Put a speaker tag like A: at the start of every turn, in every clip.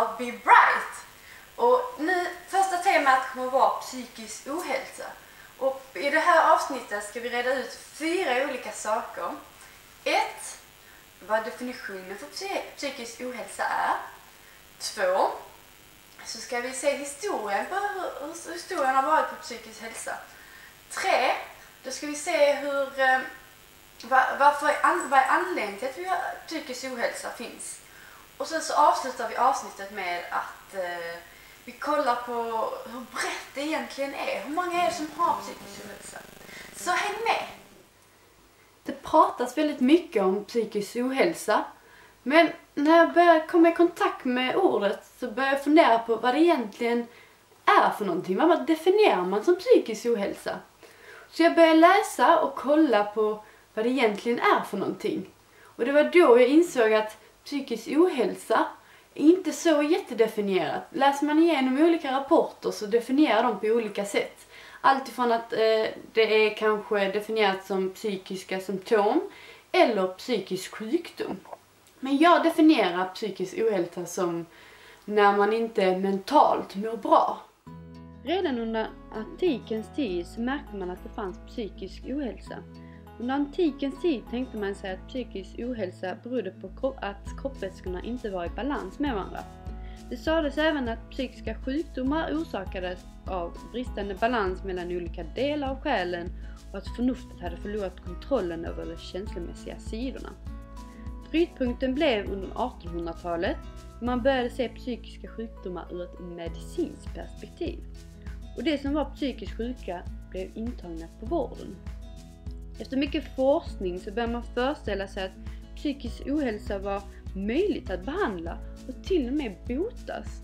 A: av Be Bright. Och nu, första temat kommer att vara psykisk ohälsa. Och i det här avsnittet ska vi reda ut 4 olika saker. 1. Vad definitionen för psykisk ohälsa är. 2. Så ska vi se historien på hur historien har varit på psykisk hälsa. 3. Då ska vi se vad är anledningen till att vi har psykisk ohälsa finns. Och sen så avslutar vi avsnittet med att vi kollar på hur brett det egentligen är. Hur många är det som har psykisk ohälsa? Så häng med! Det pratas väldigt mycket om psykisk ohälsa. Men när jag börjar komma i kontakt med ordet så börjar jag fundera på vad det egentligen är för någonting. Vad definierar man som psykisk ohälsa? Så jag började läsa och kolla på vad det egentligen är för någonting. Och det var då jag insåg att psykisk ohälsa är inte så jättedefinierat. Läser man igenom olika rapporter så definierar de på olika sätt. Allt ifrån att det är kanske definierat som psykiska symptom eller psykisk sjukdom. Men jag definierar psykisk ohälsa som när man inte mentalt mår bra. Redan under antikens tid så märkte man att det fanns psykisk ohälsa. Under antikens tid tänkte man sig att psykisk ohälsa berodde på att kroppsvätskorna inte var i balans med varandra. Det sades även att psykiska sjukdomar orsakades av bristande balans mellan olika delar av själen och att förnuftet hade förlorat kontrollen över de känslomässiga sidorna. Brytpunkten blev under 1800-talet när man började se psykiska sjukdomar ur ett medicinskt perspektiv. Och de som var psykiskt sjuka blev intagna på vården. Efter mycket forskning så började man föreställa sig att psykisk ohälsa var möjligt att behandla och till och med botas.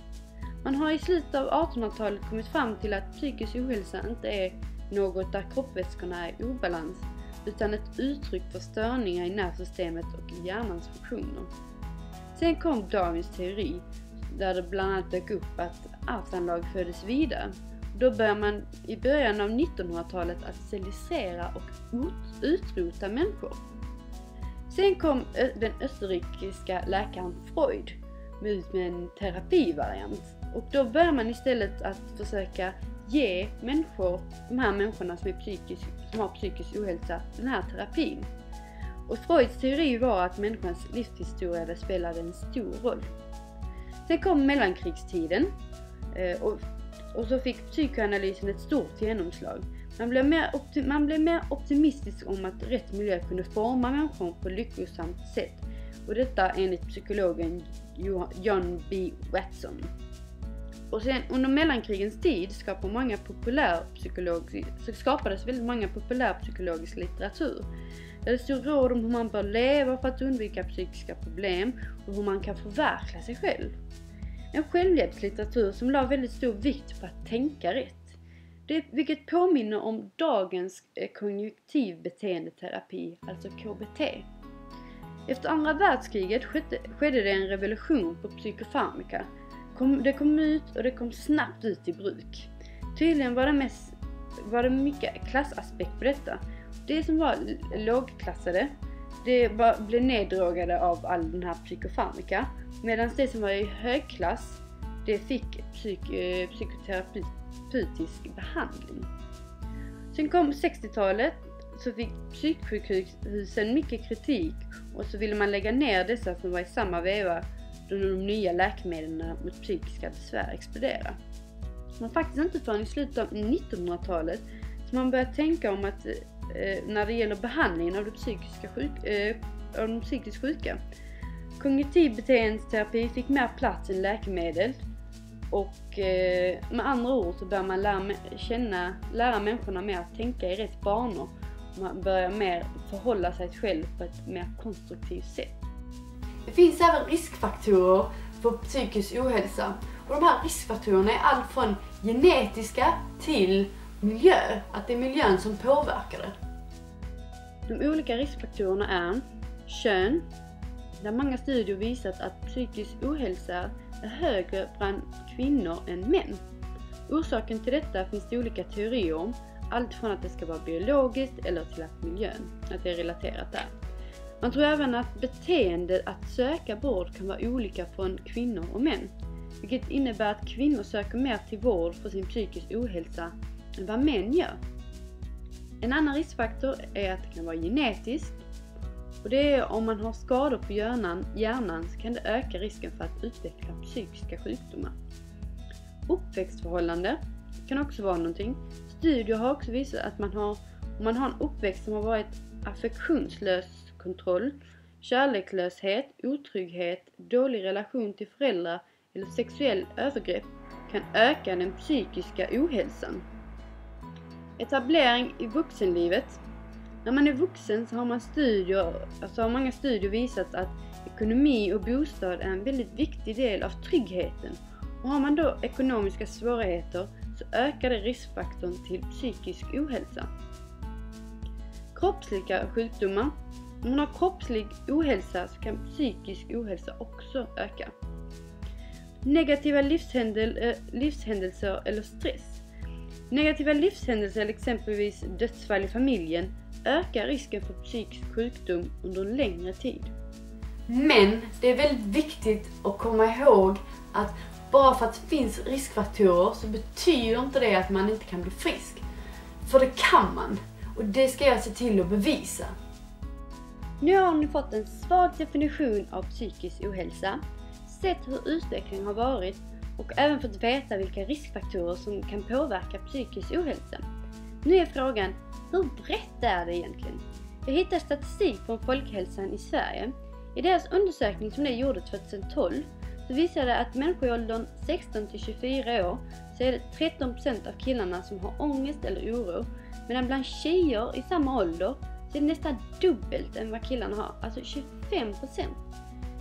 A: Man har i slutet av 1800-talet kommit fram till att psykisk ohälsa inte är något där kroppsvätskorna är i obalans utan ett uttryck för störningar i nervsystemet och hjärnans funktioner. Sen kom Darwins teori där det bland annat dök upp att arvsanlag föddes vidare. Då började man i början av 1900-talet att sterilisera och utrota människor. Sen kom den österrikiska läkaren Freud ut med en terapivariant. Och då började man istället att försöka ge de här människorna som har psykisk ohälsa, den här terapin. Och Freuds teori var att människans livshistoria spelade en stor roll. Sen kom mellankrigstiden och så fick psykoanalysen ett stort genomslag. Man blev mer optimistisk om att rätt miljö kunde forma människor på lyckosamt sätt. Och detta enligt psykologen John B. Watson. Och sen under mellankrigens tid skapades väldigt många populärpsykologisk litteratur. Där det stod råd om hur man bör leva för att undvika psykiska problem och hur man kan förverkliga sig själv. En självhjälpslitteratur som la väldigt stor vikt på att tänka rätt. Vilket påminner om dagens kognitiv beteendeterapi, alltså KBT. Efter andra världskriget skedde det en revolution på psykofarmaka. Det kom ut och det kom snabbt ut i bruk. Tydligen var det mycket klassaspekt på detta. Det som var lågklassade, blev neddrogade av all den här psykofarmaka. Medan det som var i högklass, det fick psykoterapeutisk behandling. Sen kom 60-talet så fick psyksjukhusen mycket kritik och så ville man lägga ner dessa som var i samma veva då de nya läkemedlen mot psykiska besvär exploderade. Men faktiskt inte förrän i slutet av 1900-talet så man började tänka om att när det gäller behandlingen av de psykiskt sjuka. Kognitiv beteendeterapi fick mer plats än läkemedel och med andra ord så börjar man lära människorna mer att tänka i rätt banor. Man börjar mer förhålla sig själv på ett mer konstruktivt sätt. Det finns även riskfaktorer för psykisk ohälsa och de här riskfaktorerna är allt från genetiska till miljö, att det är miljön som påverkar det. De olika riskfaktorerna är kön, där många studier visat att psykisk ohälsa är högre bland kvinnor än män. Orsaken till detta finns det olika teorier om, allt från att det ska vara biologiskt eller till att miljön, att det är relaterat där. Man tror även att beteendet att söka vård kan vara olika från kvinnor och män.
B: vilket innebär att kvinnor söker mer till vård för sin psykiska ohälsa än vad män gör. En annan riskfaktor är att det kan vara genetiskt, och det är om man har skador på hjärnan så kan det öka risken för att utveckla psykiska sjukdomar. Uppväxtförhållande kan också vara någonting. Studier har också visat att om man har en uppväxt som har varit affektionslös kontroll, kärlekslöshet, otrygghet, dålig relation till föräldrar eller sexuell övergrepp kan öka den psykiska ohälsan. Etablering i vuxenlivet. När man är vuxen så har många studier visat att ekonomi och bostad är en väldigt viktig del av tryggheten. Och har man då ekonomiska svårigheter så ökar det riskfaktorn till psykisk ohälsa. Kroppsliga sjukdomar. Om man har kroppslig ohälsa så kan psykisk ohälsa också öka. Negativa livshändelser eller stress. Negativa livshändelser, exempelvis dödsfall i familjen, ökar risken för psykisk sjukdom under en längre tid.
A: Men det är väldigt viktigt att komma ihåg att bara för att det finns riskfaktorer så betyder inte det att man inte kan bli frisk. För det kan man, och det ska jag se till att bevisa.
B: Nu har ni fått en svag definition av psykisk ohälsa, sett hur utvecklingen har varit och även fått veta vilka riskfaktorer som kan påverka psykisk ohälsa. Nu är frågan, hur brett är det egentligen? Jag hittar statistik från Folkhälsan i Sverige. I deras undersökning som de gjorde 2012 så visade det att människor i åldern 16-24 år så är det 13% av killarna som har ångest eller oro, medan bland tjejer i samma ålder så är det nästan dubbelt än vad killarna har, alltså 25%.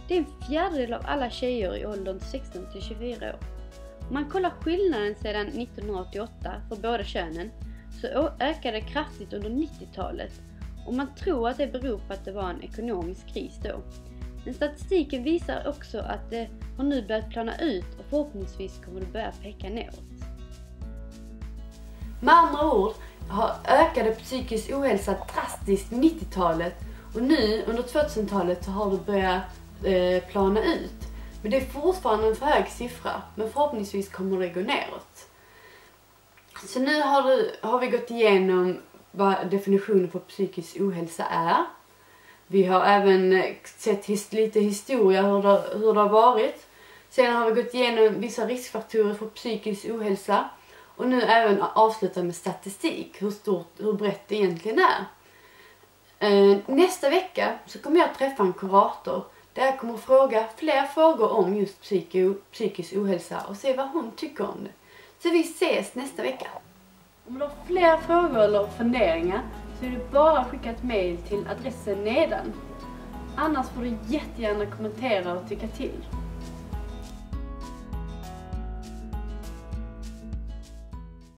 B: Det är en fjärdedel av alla tjejer i åldern 16-24 år. Om man kollar skillnaden sedan 1988 för båda könen så ökade det kraftigt under 90-talet, och man tror att det beror på att det var en ekonomisk kris då. Men statistiken visar också att det har nu börjat plana ut och förhoppningsvis kommer det börja peka neråt.
A: Med andra ord har ökade psykisk ohälsa drastiskt 90-talet, och nu under 2000-talet så har det börjat plana ut. Men det är fortfarande en för hög siffra, men förhoppningsvis kommer det gå neråt. Så nu har vi gått igenom vad definitionen på psykisk ohälsa är. Vi har även sett lite historia hur det har varit. Sen har vi gått igenom vissa riskfaktorer för psykisk ohälsa. Och nu även avsluta med statistik, hur brett det egentligen är. Nästa vecka så kommer jag träffa en kurator där jag kommer fråga fler frågor om just psykisk ohälsa och se vad hon tycker om det. Så vi ses nästa vecka.
B: Om du har fler frågor eller funderingar så är det bara att skicka ett mejl till adressen nedan. Annars får du jättegärna kommentera och tycka till.